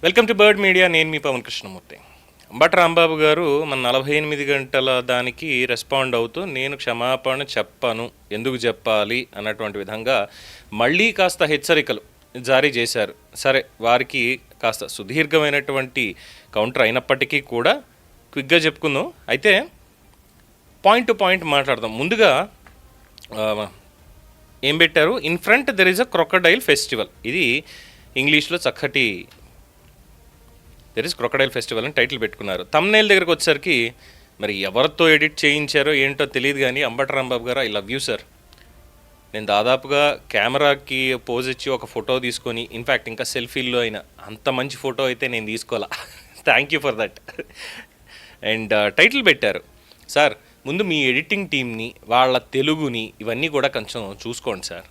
Welcome to bird media. నేను మీ పవన్ కృష్ణమూర్తి. అంబటి రాంబాబు గారు మన 48 గంటల దానికి రెస్పాండ్ అవుతూ నేను క్షమాపణ చెప్పను, ఎందుకు చెప్పాలి అన్నటువంటి విధంగా మళ్ళీ కాస్త హెచ్చరికలు జారీ చేశారు. సరే, వారికి కాస్త సుదీర్ఘమైనటువంటి కౌంటర్ అయినప్పటికీ కూడా క్విక్గా చెప్పుకుందాం. అయితే పాయింట్ టు పాయింట్ మాట్లాడదాం. ముందుగా ఏం పెట్టారు? In front there is a crocodile festival. ఇది ఇంగ్లీష్లో చక్కటి దెర్ ఇస్ క్రొకడైల్ ఫెస్టివల్ అని టైటిల్ పెట్టుకున్నారు. తమ్నైల్ దగ్గరకు వచ్చేసరికి మరి ఎవరితో ఎడిట్ చేయించారో ఏంటో తెలియదు, కానీ అంబటి రాంబాబు గారు ఐ లవ్ యూ సార్. నేను దాదాపుగా కెమెరాకి పోజ్ ఇచ్చి ఒక ఫోటో తీసుకొని, ఇన్ఫ్యాక్ట్ ఇంకా సెల్ఫీల్లో అయినా అంత మంచి ఫోటో అయితే నేను తీసుకోవాలా. Thank you for that. And title పెట్టారు. సార్, ముందు మీ ఎడిటింగ్ టీమ్ని, వాళ్ళ తెలుగుని ఇవన్నీ కూడా కొంచెం చూసుకోండి సార్.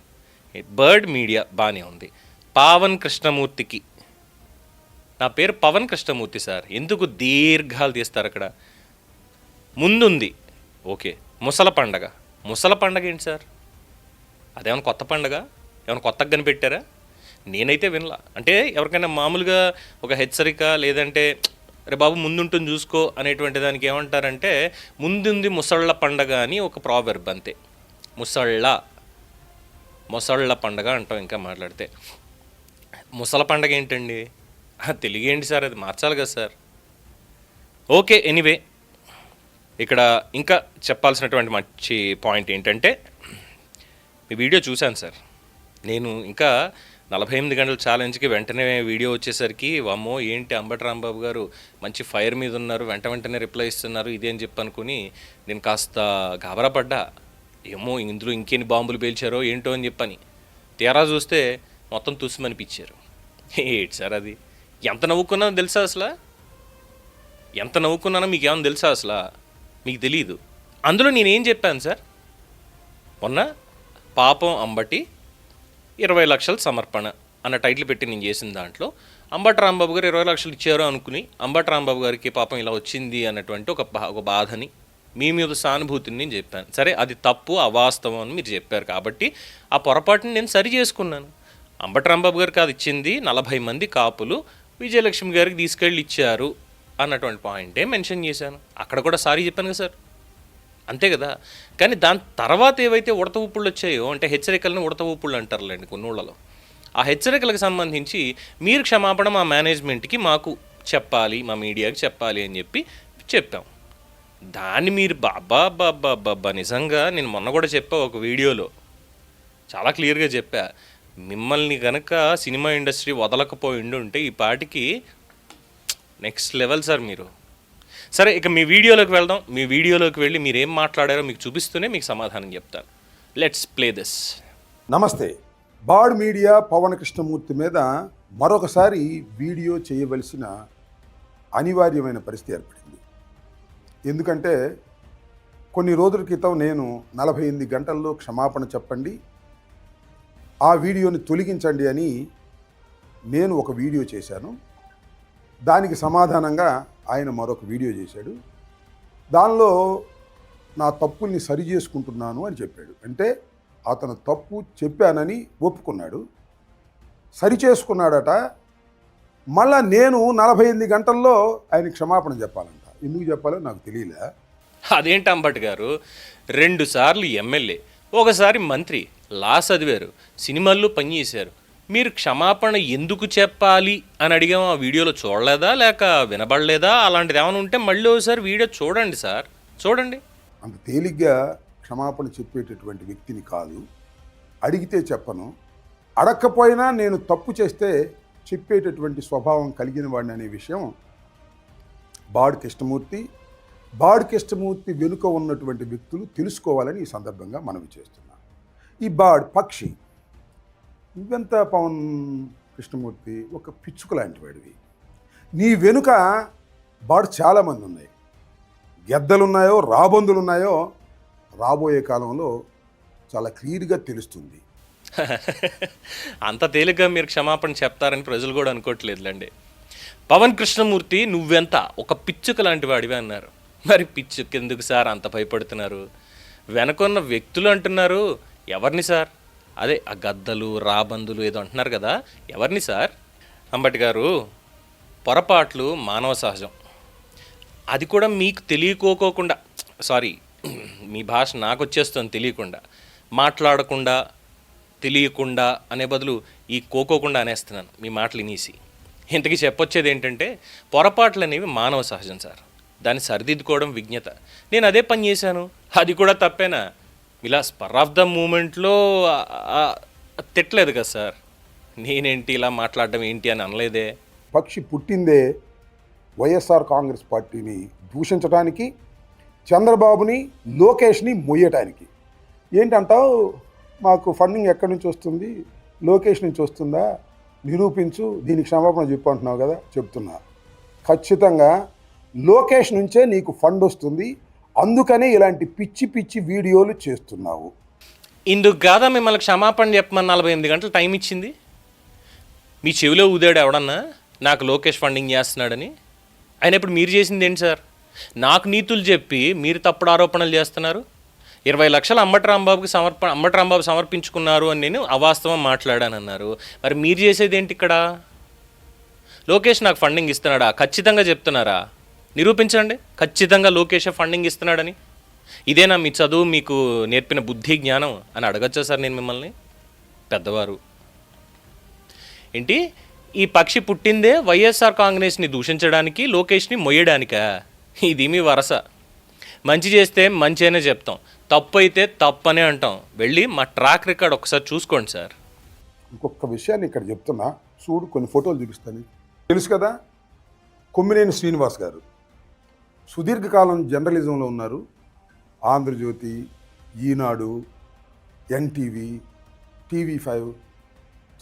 బర్డ్ మీడియా బాగానే ఉంది. పావన్ కృష్ణమూర్తికి, నా పేరు పవన్ కృష్ణమూర్తి సార్, ఎందుకు దీర్ఘాలు తీస్తారు అక్కడ? ముందుంది ఓకే, ముసల పండగ. ముసల పండగ ఏంటి సార్? అదేమైనా కొత్త పండగ? ఏమైనా కొత్తగా కనిపెట్టారా? నేనైతే వినలా. అంటే ఎవరికైనా మామూలుగా ఒక హెచ్చరిక, లేదంటే రే బాబు ముందుంటుంది చూసుకో అనేటువంటి దానికి ఏమంటారంటే ముందుంది ముసళ్ళ పండగ అని ఒక ప్రావెర్బ్, అంతే. ముసళ్ళ పండగ అంటాం. ఇంకా మాట్లాడితే ముసల పండగ ఏంటండి? తెలుగు ఏంటి సార్? అది మార్చాలి కదా సార్. ఓకే, ఎనీవే, ఇక్కడ ఇంకా చెప్పాల్సినటువంటి మంచి పాయింట్ ఏంటంటే, మీ వీడియో చూశాను సార్. నేను ఇంకా 48 గంటల ఛాలెంజ్కి వెంటనే వీడియో వచ్చేసరికి వామ్మో ఏంటి అంబటి రాంబాబు గారు మంచి ఫైర్ మీద ఉన్నారు, వెంటనే రిప్లై ఇస్తున్నారు, ఇదేం చెప్పనుకుని నేను కాస్త గాబరా పడ్డా. ఏమో ఇందులో ఇంకెన్ని బాంబులు పేల్చారో ఏంటో అని చెప్పని తీరా చూస్తే మొత్తం తుస్సుమనిపించారు. ఏంటి సార్ అది? ఎంత నవ్వుకున్నానో తెలుసా అసలు? ఎంత నవ్వుకున్నానో మీకు ఏమైనా తెలుసా అసలు? మీకు తెలీదు. అందులో నేనేం చెప్పాను సార్? మొన్న పాపం అంబటి 20 లక్షల సమర్పణ అన్న టైటిల్ పెట్టి నేను చేసిన దాంట్లో అంబటి రాంబాబు గారు 20 లక్షలు ఇచ్చారు అనుకుని అంబటి రాంబాబు గారికి పాపం ఇలా వచ్చింది అన్నటువంటి ఒక బాధని, మీ మీద సానుభూతిని నేను చెప్పాను. సరే, అది తప్పు, అవాస్తవం అని మీరు చెప్పారు కాబట్టి ఆ పొరపాటుని నేను సరి చేసుకున్నాను. అంబటి రాంబాబు గారికి అది ఇచ్చింది 40 మంది కాపులు విజయలక్ష్మి గారికి తీసుకెళ్ళి ఇచ్చారు అన్నటువంటి పాయింటే మెన్షన్ చేశాను. అక్కడ కూడా సారీ చెప్పాను కదా సార్, అంతే కదా. కానీ దాని తర్వాత ఏవైతే ఉడత ఊపుళ్ళు వచ్చాయో, అంటే హెచ్చరికలను ఉడత ఊపుళ్ళు అంటారులేండి కొన్ని ఊళ్ళలో, ఆ హెచ్చరికలకు సంబంధించి మీరు క్షమాపణ మా మేనేజ్మెంట్కి మాకు చెప్పాలి, మా మీడియాకి చెప్పాలి అని చెప్పాం. దాన్ని మీరు బాబా నిజంగా నేను మొన్న కూడా చెప్పా ఒక వీడియోలో, చాలా క్లియర్గా చెప్పా. మిమ్మల్ని కనుక సినిమా ఇండస్ట్రీ వదలకపోయిండు ఉంటే ఈ పాటికి నెక్స్ట్ లెవెల్ సార్ మీరు. సరే, ఇక మీ వీడియోలోకి వెళ్దాం. మీ వీడియోలోకి వెళ్ళి మీరు ఏం మాట్లాడారో మీకు చూపిస్తూనే మీకు సమాధానం చెప్తాను. Let's play this. నమస్తే. బర్డ్ మీడియా పవన్ కృష్ణమూర్తి మీద మరొకసారి వీడియో చేయవలసిన అనివార్యమైన పరిస్థితి ఏర్పడింది. ఎందుకంటే కొన్ని రోజుల క్రితం నేను 48 గంటల్లో క్షమాపణ చెప్పండి, ఆ వీడియోని తొలగించండి అని నేను ఒక వీడియో చేశాను. దానికి సమాధానంగా ఆయన మరొక వీడియో చేశాడు. దానిలో నా తప్పుల్ని సరి చేసుకుంటున్నాను అని చెప్పాడు. అంటే అతను తప్పు చెప్పానని ఒప్పుకున్నాడు, సరి చేసుకున్నాడట. మళ్ళా నేను 48 గంటల్లో ఆయన క్షమాపణ చెప్పాలంట. ఎందుకు చెప్పాలో నాకు తెలియలే. అదేంటి అంబటి గారు, 2 సార్లు ఎమ్మెల్యే, ఒకసారి మంత్రి, లా చదివారు, సినిమాల్లో పనిచేశారు, మీరు క్షమాపణ ఎందుకు చెప్పాలి అని అడిగాం. ఆ వీడియోలో చూడలేదా, లేక వినబడలేదా? అలాంటిది ఏమైనా ఉంటే మళ్ళీ ఒకసారి వీడియో చూడండి సార్, చూడండి. అంత తేలిగ్గా క్షమాపణ చెప్పేటటువంటి వ్యక్తిని కాదు. అడిగితే చెప్పను, అడగకపోయినా నేను తప్పు చేస్తే చెప్పేటటువంటి స్వభావం కలిగిన వాడిని అనే విషయం బర్డ్ కృష్ణమూర్తి వెనుక ఉన్నటువంటి వ్యక్తులు తెలుసుకోవాలని ఈ సందర్భంగా మనవి చేస్తున్నాను. ఈ బర్డ్ పక్షి, నువ్వెంత పవన్ కృష్ణమూర్తి ఒక పిచ్చుక లాంటి వాడివి. నీ వెనుక బర్డ్ చాలామంది ఉన్నాయి. గెద్దలున్నాయో రాబందులున్నాయో రాబోయే కాలంలో చాలా క్లియర్గా తెలుస్తుంది. అంత తేలిగ్గా మీరు క్షమాపణ చెప్తారని ప్రజలు కూడా అనుకోవట్లేదులేండి. పవన్ కృష్ణమూర్తి నువ్వెంత ఒక పిచ్చుక లాంటి వాడివి అన్నారు. మరి పిచ్చుక ఎందుకు సార్ అంత భయపడుతున్నారు? వెనకున్న వ్యక్తులు అంటున్నారు. ఎవరిని సార్? అదే ఆ గద్దలు రాబందులు ఏదో అంటున్నారు కదా, ఎవరిని సార్? అంబటి గారు, పొరపాట్లు మానవ సహజం. అది కూడా మీకు తెలియకోకుండా, సారీ మీ భాష నాకు వచ్చేస్తుంది తెలియకుండా, మాట్లాడకుండా తెలియకుండా అనే బదులు ఈ కోకోకుండా అనేస్తున్నాను మీ మాటలు వినేసి. ఇంతకీ చెప్పొచ్చేది ఏంటంటే, పొరపాట్లు అనేవి మానవ సహజం సార్. దాన్ని సరిదిద్దుకోవడం విజ్ఞత. నేను అదే పని చేశాను, అది కూడా తప్పేనా? ఇలా స్పర్ ఆఫ్ ద మూమెంట్లో తిట్టలేదు కదా సార్. నేనేంటి ఇలా మాట్లాడడం ఏంటి అని అనలేదే. పక్షి పుట్టిందే వైఎస్ఆర్ కాంగ్రెస్ పార్టీని దూషించడానికి, చంద్రబాబుని లోకేష్ని మొయ్యటానికి. ఏంటంటావు, మాకు ఫండింగ్ ఎక్కడి నుంచి వస్తుంది, లోకేష్ నుంచి వస్తుందా, నిరూపించు, దీనికి క్షమాపణ చెప్పు అంటున్నావు కదా. చెప్తున్నా, ఖచ్చితంగా లోకేష్ నుంచే నీకు ఫండ్ వస్తుంది, అందుకనే ఇలాంటి పిచ్చి పిచ్చి వీడియోలు చేస్తున్నావు. ఇందుకు కాదా మిమ్మల్ని క్షమాపణ చెప్పమని 48 గంటలు టైం ఇచ్చింది? మీ చెవిలో ఊదాడు ఎవడన్నా నాకు లోకేష్ ఫండింగ్ చేస్తున్నాడని? ఆయన ఇప్పుడు మీరు చేసింది ఏంటి సార్? నాకు నీతులు చెప్పి మీరు తప్పుడు ఆరోపణలు చేస్తున్నారు. 20 లక్షలు అంబటి రాంబాబు సమర్పించుకున్నారు అని నేను అవాస్తవం మాట్లాడానన్నారు. మరి మీరు చేసేది ఏంటి ఇక్కడ? లోకేష్ నాకు ఫండింగ్ ఇస్తున్నాడా? ఖచ్చితంగా చెప్తున్నారా? నిరూపించండి ఖచ్చితంగా లోకేష్ ఫండింగ్ ఇస్తున్నాడని. ఇదేనా మీ చదువు మీకు నేర్పిన బుద్ధి జ్ఞానం అని అడగచ్చా సార్ నేను మిమ్మల్ని? పెద్దవారు ఏంటి, ఈ పక్షి పుట్టిందే వైఎస్ఆర్ కాంగ్రెస్ని దూషించడానికి, లోకేష్ని మొయ్యడానికా? ఇది మీ వరస. మంచి చేస్తే మంచి అనే చెప్తాం, తప్పు అయితే తప్పనే అంటాం. వెళ్ళి మా ట్రాక్ రికార్డ్ ఒకసారి చూసుకోండి సార్. ఇంకొక విషయాన్ని ఇక్కడ చెప్తున్నా చూడు, కొన్ని ఫోటోలు చూపిస్తాను. తెలుసు కదా, కొమ్మినేని శ్రీనివాస్ గారు సుదీర్ఘకాలం జర్నలిజంలో ఉన్నారు. ఆంధ్రజ్యోతి, ఈనాడు, ఎన్టీవీ, టీవీ5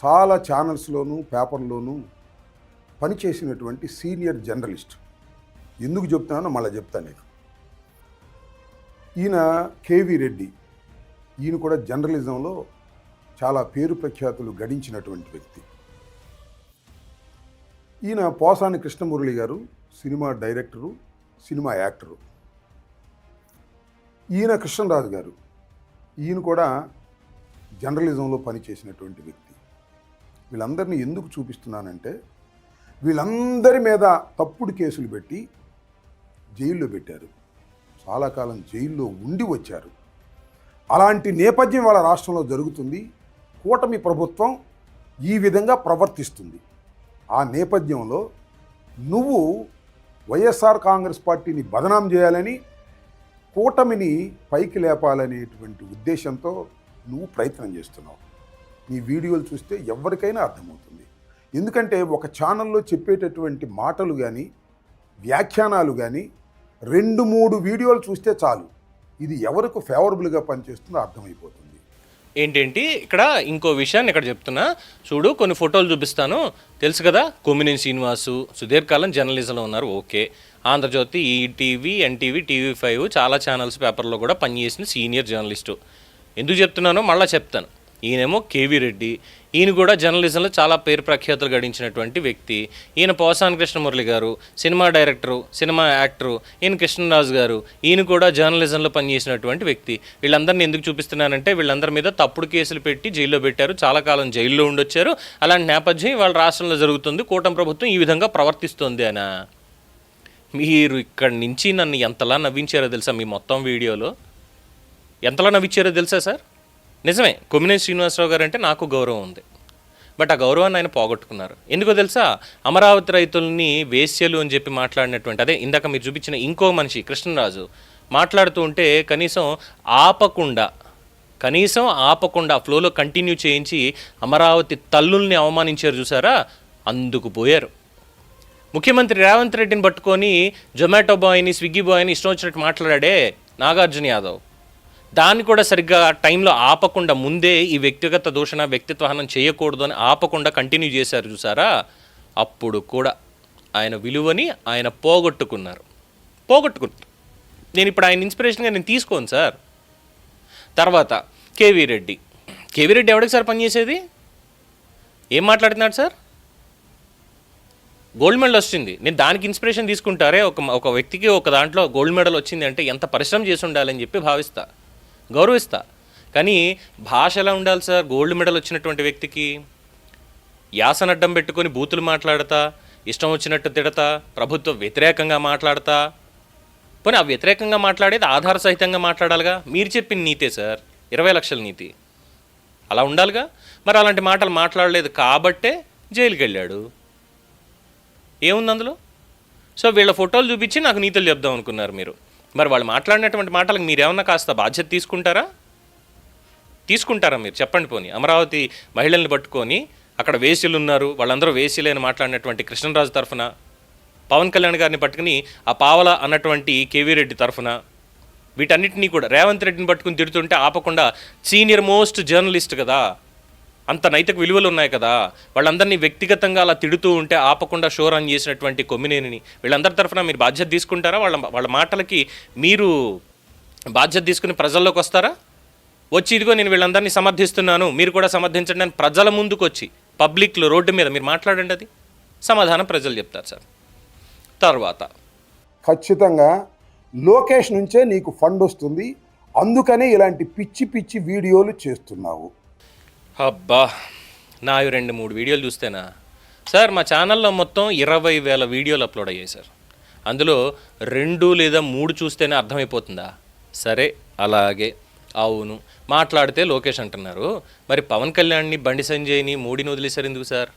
చాలా ఛానల్స్లోనూ పేపర్లోనూ పనిచేసినటువంటి సీనియర్ జర్నలిస్ట్. ఎందుకు చెప్తున్నానో మళ్ళీ చెప్తాను నీకు. ఈయన కేవీ రెడ్డి, ఈయన కూడా జర్నలిజంలో చాలా పేరు ప్రఖ్యాతులు గడించినటువంటి వ్యక్తి. ఈయన పోసాని కృష్ణమురళి గారు సినిమా డైరెక్టరు, సినిమా యాక్టరు. ఈయన కృష్ణరాజు గారు, ఈయన కూడా జర్నలిజంలో పనిచేసినటువంటి వ్యక్తి. వీళ్ళందరినీ ఎందుకు చూపిస్తున్నానంటే, వీళ్ళందరి మీద తప్పుడు కేసులు పెట్టి జైల్లో పెట్టారు, చాలా కాలం జైల్లో ఉండి వచ్చారు. అలాంటి నేపథ్యం వాళ్ళ రాష్ట్రంలో జరుగుతుంది. కూటమి ప్రభుత్వం ఈ విధంగా ప్రవర్తిస్తుంది. ఆ నేపథ్యంలో నువ్వు వైఎస్ఆర్ కాంగ్రెస్ పార్టీని బదనాం చేయాలని, కూటమిని పైకి లేపాలనేటువంటి ఉద్దేశంతో నువ్వు ప్రయత్నం చేస్తున్నావు. నీ వీడియోలు చూస్తే ఎవరికైనా అర్థమవుతుంది. ఎందుకంటే ఒక ఛానల్లో చెప్పేటటువంటి మాటలు కానీ, వ్యాఖ్యానాలు కానీ 2-3 వీడియోలు చూస్తే చాలు, ఇది ఎవరికి ఫేవరబుల్గా పనిచేస్తుందో అర్థమైపోతుంది. ఏంటేంటి ఇక్కడ ఇంకో విషయాన్ని ఇక్కడ చెప్తున్నా చూడు, కొన్ని ఫోటోలు చూపిస్తాను. తెలుసు కదా, కొమ్మినేని శ్రీనివాసు సుదీర్ఘకాలం జర్నలిజంలో ఉన్నారు, okay. Andhra Jyothi, ETV, NTV, TV five చాలా ఛానల్స్ పేపర్లో కూడా పనిచేసిన సీనియర్ జర్నలిస్టు. ఎందుకు చెప్తున్నానో మళ్ళీ చెప్తాను. ఈయనేమో కేవీ రెడ్డి, ఈయన కూడా జర్నలిజంలో చాలా పేరు ప్రఖ్యాతులు గడించినటువంటి వ్యక్తి. ఈయన పోసాని కృష్ణమురళి గారు సినిమా డైరెక్టరు, సినిమా యాక్టరు. ఈయన కృష్ణరాజు గారు, ఈయన కూడా జర్నలిజంలో పనిచేసినటువంటి వ్యక్తి. వీళ్ళందరినీ ఎందుకు చూపిస్తున్నానంటే, వీళ్ళందరి మీద తప్పుడు కేసులు పెట్టి జైల్లో పెట్టారు, చాలా కాలం జైల్లో ఉండొచ్చారు. అలాంటి నేపథ్యం వాళ్ళ రాష్ట్రంలో జరుగుతుంది, కూటమి ప్రభుత్వం ఈ విధంగా ప్రవర్తిస్తుంది అనా? మీరు ఇక్కడి నుంచి నన్ను ఎంతలా నవ్వించారో తెలుసా? మీ మొత్తం వీడియోలో ఎంతలా నవ్వించారో తెలుసా సార్? నిజమే, కొమ్మినేని శ్రీనివాసరావు గారు అంటే నాకు గౌరవం ఉంది, బట్ ఆ గౌరవాన్ని ఆయన పోగొట్టుకున్నారు. ఎందుకో తెలుసా? అమరావతి రైతుల్ని వేశ్యలు అని చెప్పి మాట్లాడినటువంటి, అదే ఇందాక మీరు చూపించిన ఇంకో మనిషి కృష్ణరాజు మాట్లాడుతూ ఉంటే కనీసం ఆపకుండా ఫ్లోలో కంటిన్యూ చేయించి అమరావతి తల్లుల్ని అవమానించారు చూసారా, అందుకు పోయారు. ముఖ్యమంత్రి రేవంత్ రెడ్డిని పట్టుకొని జొమాటో బాయ్ని, స్విగ్గీ బాయ్ని ఇష్టం వచ్చినట్టు మాట్లాడాడే నాగార్జున యాదవ్, దాన్ని కూడా సరిగ్గా టైంలో ఆపకుండా, ముందే ఈ వ్యక్తిగత దూషణ, వ్యక్తిత్వ హననం చేయకూడదు అని ఆపకుండా కంటిన్యూ చేశారు చూసారా, అప్పుడు కూడా ఆయన విలువని ఆయన పోగొట్టుకున్నారు. నేను ఇప్పుడు ఆయన ఇన్స్పిరేషన్గా నేను తీసుకోను సార్. తర్వాత కేవీ రెడ్డి ఎవరికి సార్ పనిచేసేది? ఏం మాట్లాడుతున్నాడు సార్? గోల్డ్ మెడల్ వచ్చింది, నేను దానికి ఇన్స్పిరేషన్ తీసుకుంటారే. ఒక వ్యక్తికి ఒక దాంట్లో గోల్డ్ మెడల్ వచ్చింది అంటే ఎంత పరిశ్రమ చేసి ఉండాలని చెప్పి భావిస్తా, గౌరవిస్తా. కానీ భాష ఎలా ఉండాలి సార్? గోల్డ్ మెడల్ వచ్చినటువంటి వ్యక్తికి యాసను అడ్డం పెట్టుకొని బూతులు మాట్లాడతా, ఇష్టం వచ్చినట్టు తిడతా, ప్రభుత్వ వ్యతిరేకంగా మాట్లాడతా. పోనీ ఆ వ్యతిరేకంగా మాట్లాడేది ఆధార సహితంగా మాట్లాడాలిగా. మీరు చెప్పిన నీతే సార్ 20 లక్షల నీతి, అలా ఉండాలిగా. మరి అలాంటి మాటలు మాట్లాడలేదు కాబట్టే జైలుకి వెళ్ళాడు. ఏముంది అందులో? సో వీళ్ళ ఫోటోలు చూపించి నాకు నీతులు చెప్దాం అనుకున్నారు మీరు. మరి వాళ్ళు మాట్లాడినటువంటి మాటలకు మీరేమన్నా కాస్త బాధ్యత తీసుకుంటారా మీరు? చెప్పండి. పోనీ అమరావతి మహిళల్ని పట్టుకొని అక్కడ వేశ్యలు ఉన్నారు, వాళ్ళందరూ వేశ్యలే అని మాట్లాడినటువంటి కృష్ణరాజు తరఫున, పవన్ కళ్యాణ్ గారిని పట్టుకుని ఆ పావల అన్నటువంటి కేవీ రెడ్డి తరఫున, వీటన్నిటినీ కూడా రేవంత్ రెడ్డిని పట్టుకుని తిడుతుంటే ఆపకుండా సీనియర్ మోస్ట్ జర్నలిస్ట్ కదా, అంత నైతిక విలువలు ఉన్నాయి కదా, వాళ్ళందరినీ వ్యక్తిగతంగా అలా తిడుతూ ఉంటే ఆపకుండా షో రన్ చేసినటువంటి కొమ్మినేనిని, వీళ్ళందరి తరఫున మీరు బాధ్యత తీసుకుంటారా? వాళ్ళ మాటలకి మీరు బాధ్యత తీసుకుని ప్రజల్లోకి వస్తారా? వచ్చి ఇదిగో నేను వీళ్ళందరినీ సమర్థిస్తున్నాను, మీరు కూడా సమర్థించండి అని ప్రజల ముందుకు వచ్చి పబ్లిక్లో రోడ్డు మీద మీరు మాట్లాడండి. అది సమాధానం ప్రజలు చెప్తారు సార్. తర్వాత ఖచ్చితంగా లోకేష్ నుంచే నీకు ఫండ్ వస్తుంది, అందుకనే ఇలాంటి పిచ్చి పిచ్చి వీడియోలు చేస్తున్నావు. అబ్బా, నా 2-3 వీడియోలు చూస్తేనా సార్, మా ఛానల్లో మొత్తం 20,000 వీడియోలు అప్లోడ్ అయ్యాయి సార్. అందులో 2 లేదా 3 చూస్తేనే అర్థమైపోతుందా? సరే, అలాగే అవును మాట్లాడితే లోకేష్ అంటున్నారు, మరి పవన్ కళ్యాణ్ని, బండి సంజయ్ని, మోడీని వదిలేశారు ఎందుకు సార్?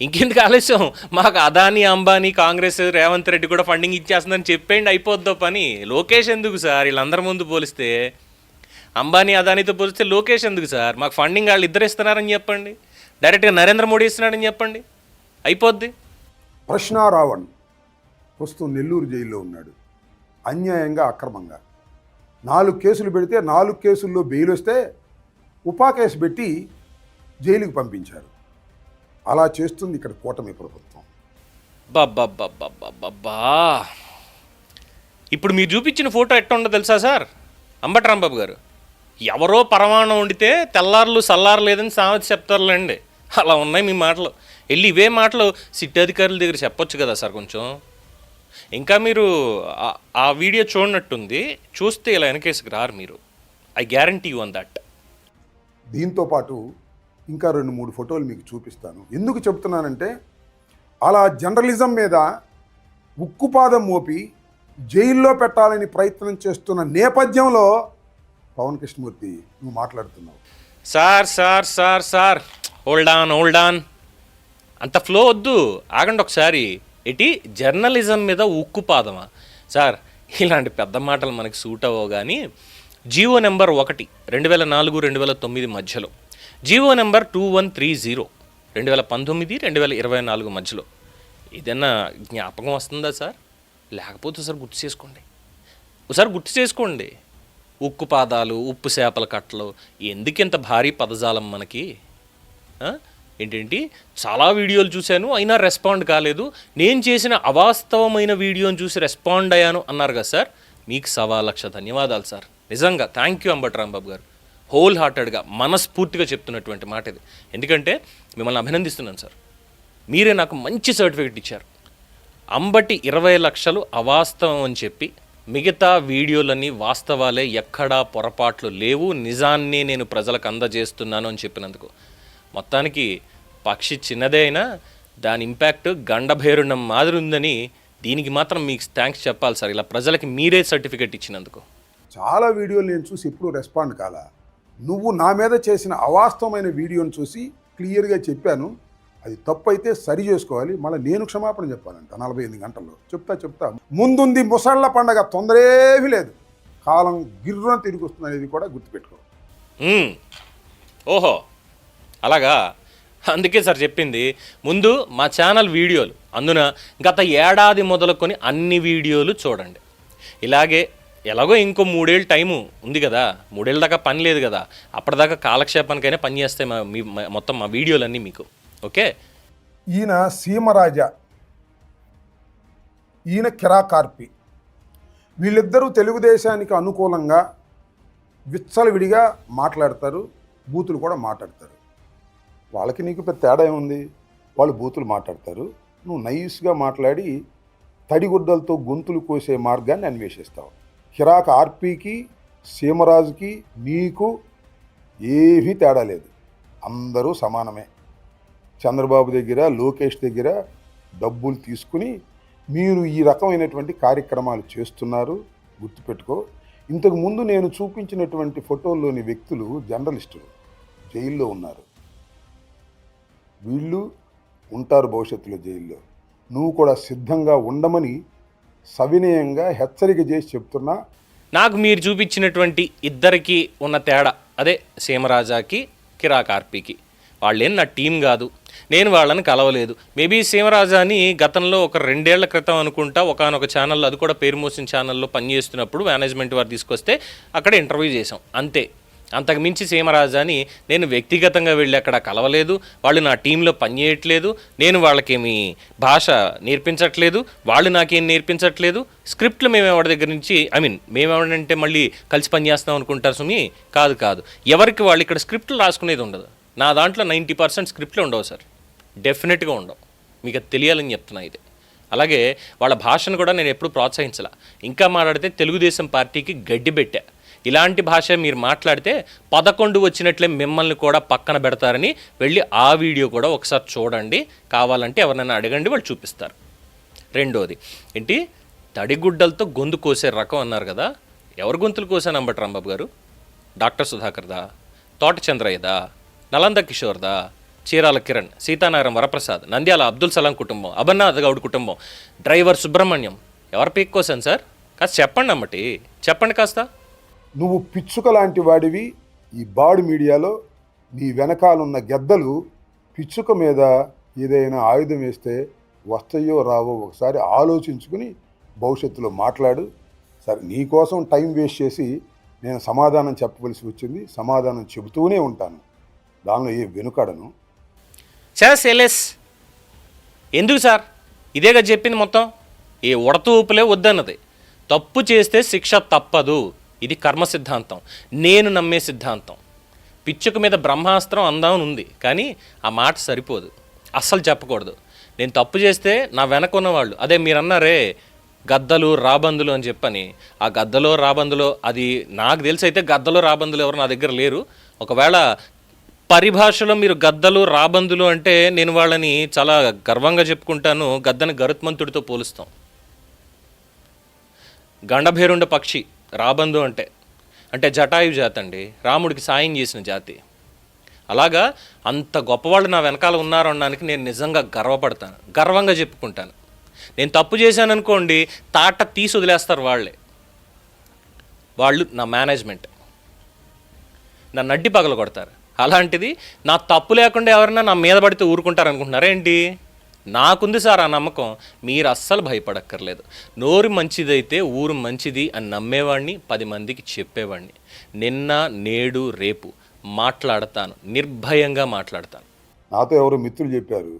ఇంకెందుకు ఆలస్యం? మాకు అదానీ, అంబానీ, కాంగ్రెస్, రేవంత్ రెడ్డి కూడా ఫండింగ్ ఇచ్చేస్తుందని చెప్పేయండి, అయిపోద్దో పని. లోకేష్ ఎందుకు సార్? వీళ్ళందరి ముందు పోలిస్తే అంబానీ, అదానీతో పోలిస్తే లోకేష్ ఎందుకు సార్? మాకు ఫండింగ్ వాళ్ళు ఇద్దరు ఇస్తున్నారని చెప్పండి, డైరెక్ట్గా నరేంద్ర మోడీ ఇస్తున్నాడని చెప్పండి, అయిపోద్ది. ప్రశ్న రావణ్ ప్రస్తుతం నెల్లూరు జైల్లో ఉన్నాడు. అన్యాయంగా, అక్రమంగా 4 కేసులు పెడితే 4 కేసుల్లో బెయిల్ వస్తే ఉపా కేసు పెట్టి జైలుకి పంపించారు. అలా చేస్తుంది ఇక్కడ కూటమి ప్రభుత్వం. బాబ్బా, ఇప్పుడు మీరు చూపించిన ఫోటో ఎట్లా ఉండదో తెలుసా సార్? అంబటి రాంబాబు గారు, ఎవరో పరమాణం వండితే తెల్లారులు సల్లారు లేదని సామెత చెప్తారులేండి, అలా ఉన్నాయి మీ మాటలు. వెళ్ళి ఇవే మాటలు సిట్ అధికారుల దగ్గర చెప్పొచ్చు కదా సార్ కొంచెం. ఇంకా మీరు ఆ వీడియో చూడనట్టుంది, చూస్తే ఇలా వెనకేసుకు రారు మీరు. I guarantee you on that. దీంతో పాటు ఇంకా 2-3 ఫోటోలు మీకు చూపిస్తాను. ఎందుకు చెప్తున్నానంటే, అలా జర్నలిజం మీద ఉక్కుపాదం మోపి జైల్లో పెట్టాలని ప్రయత్నం చేస్తున్న నేపథ్యంలో పవన్ కృష్ణమూర్తి నువ్వు మాట్లాడుతున్నావు. సార్ హోల్డ్ ఆన్, అంత ఫ్లో వద్దు, ఆగండి ఒకసారి. ఇటీ జర్నలిజం మీద ఉక్కుపాదమా సార్? ఇలాంటి పెద్ద మాటలు మనకి సూట్ అవ్వవు. కానీ జీవో నెంబర్ 1 2004-2009 మధ్యలో, జీవో నెంబర్ 2130 2019-2024 మధ్యలో ఏదైనా జ్ఞాపకం వస్తుందా సార్? లేకపోతే ఒకసారి గుర్తు చేసుకోండి. ఉక్కు పాదాలు, ఉప్పు చేపల కట్టలు, ఎందుకు ఇంత భారీ పదజాలం మనకి? ఏంటేంటి చాలా వీడియోలు చూశాను అయినా రెస్పాండ్ కాలేదు, నేను చేసిన అవాస్తవమైన వీడియోని చూసి రెస్పాండ్ అయ్యాను అన్నారు కదా సార్. మీకు 1,00,000 ధన్యవాదాలు సార్. నిజంగా థ్యాంక్ యూ అంబటి రాంబాబు గారు. హోల్ హార్టెడ్గా, మనస్ఫూర్తిగా చెప్తున్నటువంటి మాట ఇది. ఎందుకంటే మిమ్మల్ని అభినందిస్తున్నాను సార్. మీరే నాకు మంచి సర్టిఫికెట్ ఇచ్చారు. అంబటి 20 లక్షలు అవాస్తవం అని చెప్పి మిగతా వీడియోలన్నీ వాస్తవాలే, ఎక్కడా పొరపాట్లు లేవు, నిజాన్ని నేను ప్రజలకు అందజేస్తున్నాను అని చెప్పినందుకు. మొత్తానికి పక్షి చిన్నదే అయినా దాని ఇంపాక్ట్ గండభేరుణం మాదిరి ఉందని దీనికి మాత్రం మీకు థ్యాంక్స్ చెప్పాలి సార్, ఇలా ప్రజలకి మీరే సర్టిఫికెట్ ఇచ్చినందుకు. చాలా వీడియోలు నేను చూసి ఎప్పుడూ రెస్పాండ్ కాలా. నువ్వు నా మీద చేసిన అవాస్తవమైన వీడియోని చూసి క్లియర్గా చెప్పాను, అది తప్పు అయితే సరి చేసుకోవాలి, మళ్ళీ నేను క్షమాపణ చెప్పాలంట 48 గంటల్లో. చెప్తా ముందుంది ముసళ్ళ పండగ, తొందరేమీ లేదు, కాలం గిర్రున తిరిగి వస్తుంది అనేది కూడా గుర్తుపెట్టుకో. ఓహో అలాగా, అందుకే సార్ చెప్పింది. ముందు మా ఛానల్ వీడియోలు, అందున గత ఏడాది మొదలుకొని అన్ని వీడియోలు చూడండి. ఇలాగే ఎలాగో ఇంకో 3 ఏళ్ళు టైము ఉంది కదా, 3 ఏళ్ళ దాకా పని లేదు కదా, అప్పటిదాకా కాలక్షేపానికైనా పని చేస్తాయి మొత్తం మా వీడియోలన్నీ మీకు. ఓకే, ఈయన సీమరాజా, ఈయన కిరాకార్పి, వీళ్ళిద్దరూ తెలుగుదేశానికి అనుకూలంగా విచ్చలవిడిగా మాట్లాడతారు, బూతులు కూడా మాట్లాడతారు. వాళ్ళకి నీకు పెద్ద తేడా ఏముంది? వాళ్ళు బూతులు మాట్లాడతారు, నువ్వు నైస్గా మాట్లాడి తడిగుడ్డలతో గొంతులు కోసే మార్గాన్ని అన్వేషిస్తావు. కిరాక్ ఆర్పీకి, సీమరాజుకి నీకు ఏమీ తేడా లేదు, అందరూ సమానమే. చంద్రబాబు దగ్గర, లోకేష్ దగ్గర డబ్బులు తీసుకుని మీరు ఈ రకమైనటువంటి కార్యక్రమాలు చేస్తున్నారు. గుర్తుపెట్టుకో. ఇంతకు ముందు నేను చూపించినటువంటి ఫోటోల్లోని వ్యక్తులు జర్నలిస్టులు, జైల్లో ఉన్నారు. వీళ్ళు ఉంటారు భవిష్యత్తులో జైల్లో. నువ్వు కూడా సిద్ధంగా ఉండమని సవినయంగా హెచ్చరిక చేసి చెప్తున్నా. నాకు మీరు చూపించినటువంటి ఇద్దరికి ఉన్న తేడా అదే సీమరాజాకి, కిరా కార్పీకి. వాళ్ళేం నా టీం కాదు, నేను వాళ్ళని కలవలేదు. మేబీ సీమరాజాని గతంలో ఒక 2 ఏళ్ల క్రితం అనుకుంటా ఒకానొక ఛానల్లో, అది కూడా పేరు మోసిన ఛానల్లో పనిచేస్తున్నప్పుడు మేనేజ్మెంట్ వారు తీసుకొస్తే అక్కడ ఇంటర్వ్యూ చేసాం అంతే. అంతకు మించి సీమరాజాని నేను వ్యక్తిగతంగా వెళ్ళి అక్కడ కలవలేదు. వాళ్ళు నా టీంలో పనిచేయట్లేదు. నేను వాళ్ళకేమి భాష నేర్పించట్లేదు, వాళ్ళు నాకేం నేర్పించట్లేదు. స్క్రిప్ట్లు మేము ఎవరి దగ్గర నుంచి మేమేమంటే మళ్ళీ కలిసి పనిచేస్తాం అనుకుంటారు సుమి. కాదు, ఎవరికి వాళ్ళు ఇక్కడ స్క్రిప్ట్లు రాసుకునేది ఉండదు. నా దాంట్లో 90% స్క్రిప్ట్లు ఉండవు సార్, డెఫినెట్గా ఉండవు. మీకు అది తెలియాలని చెప్తున్నా ఇది. అలాగే వాళ్ళ భాషను కూడా నేను ఎప్పుడు ప్రోత్సహించాల. ఇంకా మాట్లాడితే తెలుగుదేశం పార్టీకి గడ్డి పెట్టా. ఇలాంటి భాష మీరు మాట్లాడితే 11 వచ్చినట్లే మిమ్మల్ని కూడా పక్కన పెడతారని వెళ్ళి ఆ వీడియో కూడా ఒకసారి చూడండి. కావాలంటే ఎవరినైనా అడగండి, వాళ్ళు చూపిస్తారు. రెండోది ఏంటి, తడిగుడ్డలతో గొంతు కోసే రకం అన్నారు కదా. ఎవరు గొంతులు కోసాను అంబటి రాంబాబు గారు? డాక్టర్ సుధాకర్దా, తోట చంద్రయ్యదా, నలంద కిషోర్దా, చీరాల కిరణ్, సీతానారాయణ వరప్రసాద్, నంద్యాల అబ్దుల్ సలాం కుటుంబం, అమర్నాథ్ గౌడ్ కుటుంబం, డ్రైవర్ సుబ్రహ్మణ్యం, ఎవరు పీక్ కోసాను సార్? కాస్త చెప్పండి అమ్మటి, చెప్పండి కాస్త. నువ్వు పిచ్చుక లాంటి వాడివి. ఈ బాడు మీడియాలో నీ వెనకాలన్న గెద్దలు పిచ్చుక మీద ఏదైనా ఆయుధం వేస్తే వస్తాయో రావో ఒకసారి ఆలోచించుకుని భవిష్యత్తులో మాట్లాడు. సరే, నీకోసం టైం వేస్ట్ చేసి నేను సమాధానం చెప్పవలసి వచ్చింది. సమాధానం చెబుతూనే ఉంటాను, దానిలో ఏ వెనుకడను. సెలెస్ ఎందుకు సార్? ఇదేగా చెప్పింది మొత్తం. ఏ ఉడత ఊపులే వద్దన్నది. తప్పు చేస్తే శిక్ష తప్పదు, ఇది కర్మ సిద్ధాంతం, నేను నమ్మే సిద్ధాంతం. పిచ్చుక మీద బ్రహ్మాస్త్రం అందామని ఉంది, కానీ ఆ మాట సరిపోదు, అస్సలు చెప్పకూడదు. నేను తప్పు చేస్తే నా వెనక ఉన్నవాళ్ళు, అదే మీరు అన్నారే గద్దలు రాబందులు అని చెప్పని, ఆ గద్దలో రాబందులో అది నాకు తెలిసి అయితే గద్దలో రాబందులు ఎవరు నా దగ్గర లేరు. ఒకవేళ పరిభాషలో మీరు గద్దలు రాబందులు అంటే నేను వాళ్ళని చాలా గర్వంగా చెప్పుకుంటాను. గద్దని గరుత్మంతుడితో పోలుస్తాం. గండభేరుండ పక్షి రాబందు అంటే జటాయు జాతి అండి, రాముడికి సాయం చేసిన జాతి. అలాగా అంత గొప్పవాళ్ళు నా వెనకాల ఉన్నారు అనడానికి నేను నిజంగా గర్వపడతాను, గర్వంగా చెప్పుకుంటాను. నేను తప్పు చేశాను అనుకోండి, తాట తీసి వదిలేస్తారు వాళ్ళు నా మేనేజ్మెంట్, నన్ను అడ్డి పగల కొడతారు. అలాంటిది నా తప్పు లేకుండా ఎవరైనా నా మీద పడితే ఊరుకుంటారు అనుకుంటున్నారా ఏంటి? నాకుంది సార్ ఆ నమ్మకం. మీరు అస్సలు భయపడక్కర్లేదు. నోరు మంచిదైతే ఊరు మంచిది అని నమ్మేవాడిని, 10 మందికి చెప్పేవాడిని. నిన్న నేడు రేపు మాట్లాడతాను, నిర్భయంగా మాట్లాడతాను. నాతో ఎవరు మిత్రులు చెప్పారు,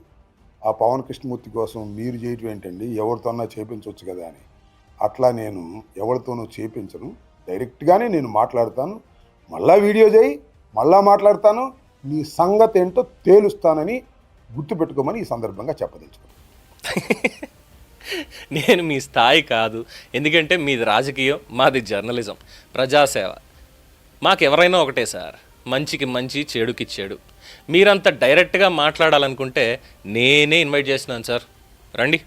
ఆ పవన్ కృష్ణమూర్తి కోసం మీరు చేయటం ఏంటండి, ఎవరితోన్నా చేపించవచ్చు కదా అని. అట్లా నేను ఎవరితోనూ చేపించను, డైరెక్ట్గానే నేను మాట్లాడతాను. మళ్ళా వీడియో చేయి, మళ్ళా మాట్లాడతాను, నీ సంగతి ఏంటో తేలుస్తానని గుర్తుపెట్టుకోమని ఈ సందర్భంగా చెప్పదలుచుకున్నాను. నేను మీ స్థాయి కాదు, ఎందుకంటే మీది రాజకీయం, మాది జర్నలిజం, ప్రజాసేవ. మాకు ఎవరైనా ఒకటే సార్, మంచికి మంచి, చెడుకి చెడు. మీరంత డైరెక్ట్గా మాట్లాడాలనుకుంటే నేనే ఇన్వైట్ చేస్తున్నాను సార్. రండి,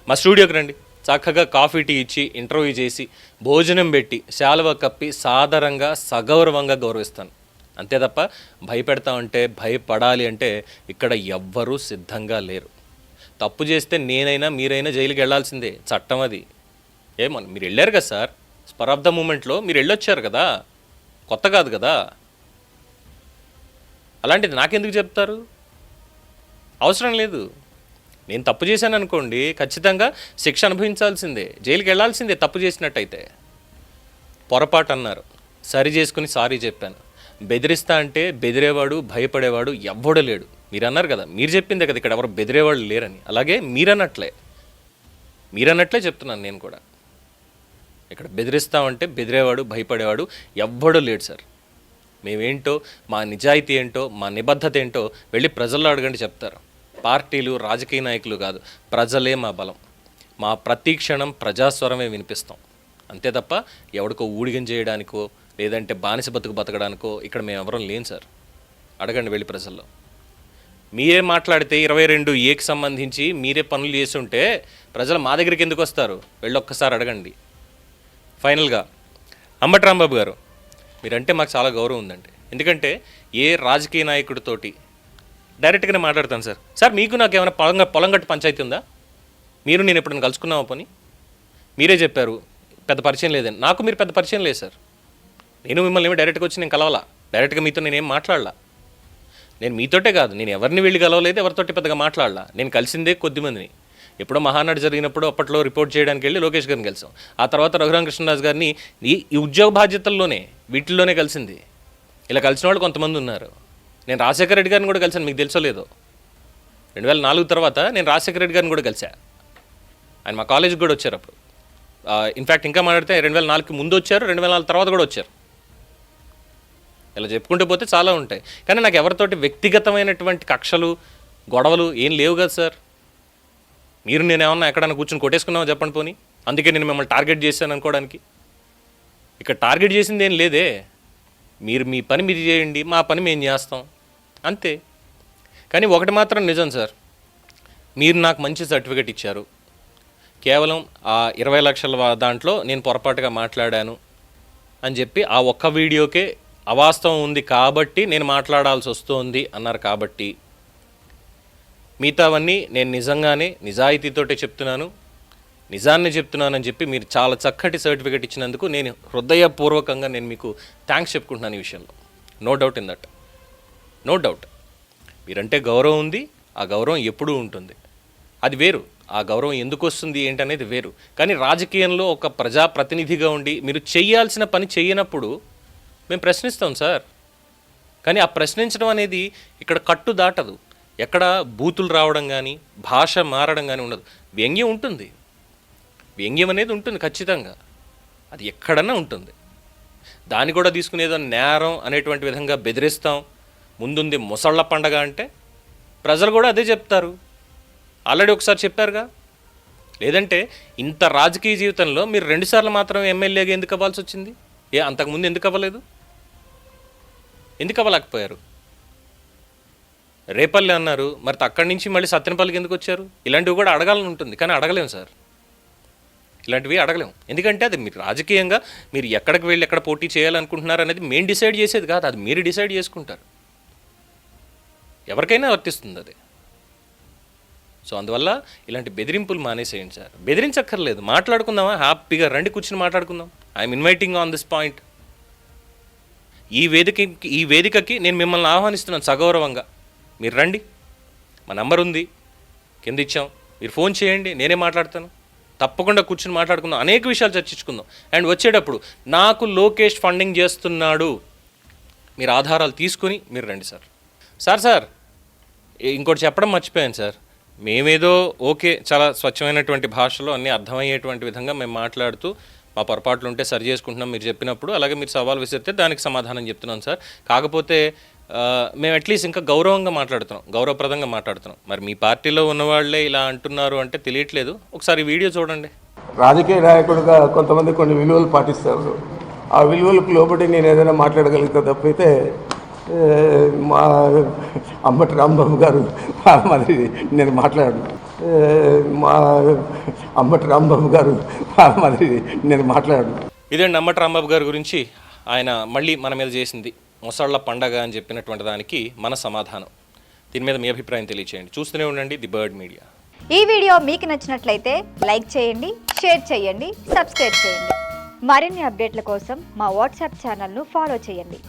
మా స్టూడియోకి రండి. చక్కగా కాఫీ టీ ఇచ్చి, ఇంటర్వ్యూ చేసి, భోజనం పెట్టి, శాలువ కప్పి సాదరంగా సగౌరవంగా గౌరవిస్తాను. అంతే తప్ప భయపెడతామంటే, భయపడాలి అంటే ఇక్కడ ఎవ్వరూ సిద్ధంగా లేరు. తప్పు చేస్తే నేనైనా మీరైనా జైలుకి వెళ్ళాల్సిందే, చట్టం అది. ఏమన్నా మీరు వెళ్ళారు కదా సార్, స్పర్ ఆఫ్ ద మూమెంట్లో మీరు వెళ్ళొచ్చారు కదా, కొత్త కాదు కదా. అలాంటిది నాకెందుకు చెప్తారు? అవసరం లేదు. నేను తప్పు చేశాను అనుకోండి, ఖచ్చితంగా శిక్ష అనుభవించాల్సిందే, జైలుకి వెళ్ళాల్సిందే తప్పు చేసినట్టయితే. పొరపాటు అన్నారు, సరి చేసుకుని సారీ చెప్పాను. బెదిరిస్తా అంటే బెదిరేవాడు, భయపడేవాడు ఎవ్వడూ లేడు. మీరు అన్నారు కదా, మీరు చెప్పిందే కదా ఇక్కడ ఎవరు బెదిరేవాళ్ళు లేరని. అలాగే మీరన్నట్లే చెప్తున్నాను నేను కూడా. ఇక్కడ బెదిరిస్తామంటే బెదిరేవాడు, భయపడేవాడు ఎవ్వడూ లేడు సార్. మేమేంటో, మా నిజాయితీ ఏంటో, మా నిబద్ధత ఏంటో వెళ్ళి ప్రజల్లో అడగండి, చెప్తారు. పార్టీలు, రాజకీయ నాయకులు కాదు, ప్రజలే మా బలం. మా ప్రతి క్షణం ప్రజాస్వరమే వినిపిస్తాం. అంతే తప్ప ఎవడికో ఊడిగం చేయడానికో లేదంటే బానిస బతుకు బతకడానికో ఇక్కడ మేము ఎవరం లేం సార్. అడగండి వెళ్ళి ప్రజల్లో. మీరే మాట్లాడితే 22A సంబంధించి మీరే పనులు చేసి ఉంటే ప్రజలు మా దగ్గరికి ఎందుకు వస్తారు? వెళ్ళొక్కసారి అడగండి. ఫైనల్గా అంబటి రాంబాబు గారు, మీరంటే మాకు చాలా గౌరవం ఉందండి. ఎందుకంటే ఏ రాజకీయ నాయకుడితోటి డైరెక్ట్గానే మాట్లాడతాను సార్. సార్ మీకు నాకు ఏమైనా పొలం గట్టు పంచాయతీ ఉందా? మీరు నేను ఎప్పుడైనా కలుసుకున్నామా పని? మీరే చెప్పారు పెద్ద పరిచయం లేదని. నాకు మీరు పెద్ద పరిచయం లేదు సార్. నేను మిమ్మల్ని ఏమో డైరెక్ట్గా వచ్చి నేను కలవాలా, డైరెక్ట్గా మీతో నేనేం మాట్లాడలా. నేను మీతోటే కాదు, నేను ఎవరిని వెళ్ళి కలవలేదు, ఎవరితోటి పెద్దగా మాట్లాడలా. నేను కలిసిందే కొద్దిమందిని. ఎప్పుడో మహానాడు జరిగినప్పుడు అప్పట్లో రిపోర్ట్ చేయడానికి వెళ్ళి లోకేష్ గారిని కలిసాం. ఆ తర్వాత రఘురామకృష్ణరాజు గారిని ఈ ఉద్యోగ బాధ్యతల్లోనే వీటిల్లోనే కలిసింది. ఇలా కలిసిన వాళ్ళు కొంతమంది ఉన్నారు. నేను రాజశేఖర రెడ్డి గారిని కూడా కలిసాను, మీకు తెలుసో లేదో. 2004 తర్వాత నేను రాజశేఖర రెడ్డి గారిని కూడా కలిసా. ఆయన మా కాలేజీకి కూడా వచ్చారు అప్పుడు. ఇన్ఫ్యాక్ట్ ఇంకా మాట్లాడితే 2004కి ముందు వచ్చారు, 2004 తర్వాత కూడా వచ్చారు. ఇలా చెప్పుకుంటూ పోతే చాలా ఉంటాయి. కానీ నాకు ఎవరితోటి వ్యక్తిగతమైనటువంటి కక్షలు గొడవలు ఏం లేవు కదా సార్. మీరు నేనేమన్నా ఎక్కడన్నా కూర్చొని కొట్టేసుకున్నామో చెప్పండి పోనీ. అందుకే నేను మిమ్మల్ని టార్గెట్ చేశాను అనుకోవడానికి. ఇక్కడ టార్గెట్ చేసింది ఏం లేదే. మీరు మీ పని మీరు చేయండి, మా పని మేము చేస్తాం అంతే. కానీ ఒకటి మాత్రం నిజం సార్, మీరు నాకు మంచి సర్టిఫికెట్ ఇచ్చారు. కేవలం ఆ 20 లక్షల దాంట్లో నేను పొరపాటుగా మాట్లాడాను అని చెప్పి ఆ ఒక్క వీడియోకే అవాస్తవం ఉంది కాబట్టి నేను మాట్లాడాల్సి వస్తుంది అన్నారు. కాబట్టి మిగతావన్నీ నేను నిజంగానే నిజాయితీతోటే చెప్తున్నాను, నిజాన్ని చెప్తున్నానని చెప్పి మీరు చాలా చక్కటి సర్టిఫికేట్ ఇచ్చినందుకు నేను హృదయపూర్వకంగా నేను మీకు థ్యాంక్స్ చెప్పుకుంటున్నాను ఈ విషయంలో. No doubt in that, no doubt. మీరంటే గౌరవం ఉంది, ఆ గౌరవం ఎప్పుడూ ఉంటుంది. అది వేరు. ఆ గౌరవం ఎందుకు వస్తుంది ఏంటనేది వేరు. కానీ రాజకీయంలో ఒక ప్రజాప్రతినిధిగా ఉండి మీరు చేయాల్సిన పని చేయనప్పుడు మేము ప్రశ్నిస్తాం సార్. కానీ ఆ ప్రశ్నించడం అనేది ఇక్కడ కట్టు దాటదు. ఎక్కడ బూతులు రావడం కానీ భాష మారడం కానీ ఉండదు. వ్యంగ్యం ఉంటుంది, వ్యంగ్యం అనేది ఉంటుంది ఖచ్చితంగా, అది ఎక్కడన్నా ఉంటుంది. దాన్ని కూడా తీసుకునేదో నేరం అనేటువంటి విధంగా బెదిరిస్తాం. ముందుంది ముసళ్ళ పండగ అంటే ప్రజలు కూడా అదే చెప్తారు. ఆల్రెడీ ఒకసారి చెప్పారుగా. లేదంటే ఇంత రాజకీయ జీవితంలో మీరు 2 సార్లు మాత్రం ఎమ్మెల్యేగా ఎందుకు అవ్వాల్సి వచ్చింది? అంతకుముందు ఎందుకు అవ్వలేదు? ఎందుకు అవ్వలేకపోయారు? రేపల్లి అన్నారు, మరి అక్కడి నుంచి మళ్ళీ సత్తెనపల్లికి ఎందుకు వచ్చారు? ఇలాంటివి కూడా అడగాలని ఉంటుంది, కానీ అడగలేము సార్. ఇలాంటివి అడగలేము. ఎందుకంటే అది మీరు రాజకీయంగా మీరు ఎక్కడికి వెళ్ళి ఎక్కడ పోటీ చేయాలనుకుంటున్నారు అనేది మేము డిసైడ్ చేసేది కాదు, అది మీరు డిసైడ్ చేసుకుంటారు. ఎవరికైనా వర్తిస్తుంది అది. సో అందువల్ల ఇలాంటి బెదిరింపులు మానేసేయండి సార్. బెదిరించక్కర్లేదు, మాట్లాడుకుందామా, హ్యాపీగా రండి కూర్చుని మాట్లాడుకుందాం. I'm inviting on this point. ఈ వేదికకి నేను మిమ్మల్ని ఆహ్వానిస్తున్నాను సగౌరవంగా. మీరు రండి, మా నంబర్ ఉంది కింద ఇచ్చాం, మీరు ఫోన్ చేయండి, నేనే మాట్లాడతాను. తప్పకుండా కూర్చుని మాట్లాడుకుందాం, అనేక విషయాలు చర్చించుకుందాం. అండ్ వచ్చేటప్పుడు నాకు లోకేష్ ఫండింగ్ చేస్తున్నాడు, మీరు ఆధారాలు తీసుకుని మీరు రండి సార్. సార్ ఇంకోటి చెప్పడం మర్చిపోయాను సార్. మేమేదో ఓకే చాలా స్వచ్ఛమైనటువంటి భాషలో అన్నీ అర్థమయ్యేటువంటి విధంగా మేము మాట్లాడుతూ మా పొరపాట్లు ఉంటే సరి చేసుకుంటున్నాం మీరు చెప్పినప్పుడు. అలాగే మీరు సవాల్ విసిరితే దానికి సమాధానం చెప్తున్నాం సార్. కాకపోతే మేము అట్లీస్ట్ ఇంకా గౌరవంగా మాట్లాడుతున్నాం, గౌరవప్రదంగా మాట్లాడుతున్నాం. మరి మీ పార్టీలో ఉన్నవాళ్లే ఇలా అంటున్నారు అంటే తెలియట్లేదు. ఒకసారి వీడియో చూడండి. రాజకీయ నాయకుడిగా కొంతమంది కొన్ని విలువలు పాటిస్తారు. ఆ విలువలకు లోబడి నేను ఏదైనా మాట్లాడగలిగితే తప్పైతే మా అంబటి రాంబాబు గారు మరి నేను మాట్లాడను. మా అంబటి రాంబాబు గారు మరి నేను మాట్లాడను. ఇదండి అంబటి రాంబాబు గారి గురించి ఆయన మళ్ళీ మన మీద చేసింది ముసళ్ళ పండగ అని చెప్పినటువంటి దానికి మన సమాధానం. దీని మీద మీ అభిప్రాయం తెలియచేయండి. చూస్తూనే ఉండండి ది బర్డ్ మీడియా. ఈ వీడియో మీకు నచ్చినట్లయితే లైక్ చేయండి, షేర్ చేయండి, సబ్స్క్రైబ్ చేయండి. మరిన్ని అప్డేట్ల కోసం మా వాట్సాప్ ఛానల్ను ఫాలో చేయండి.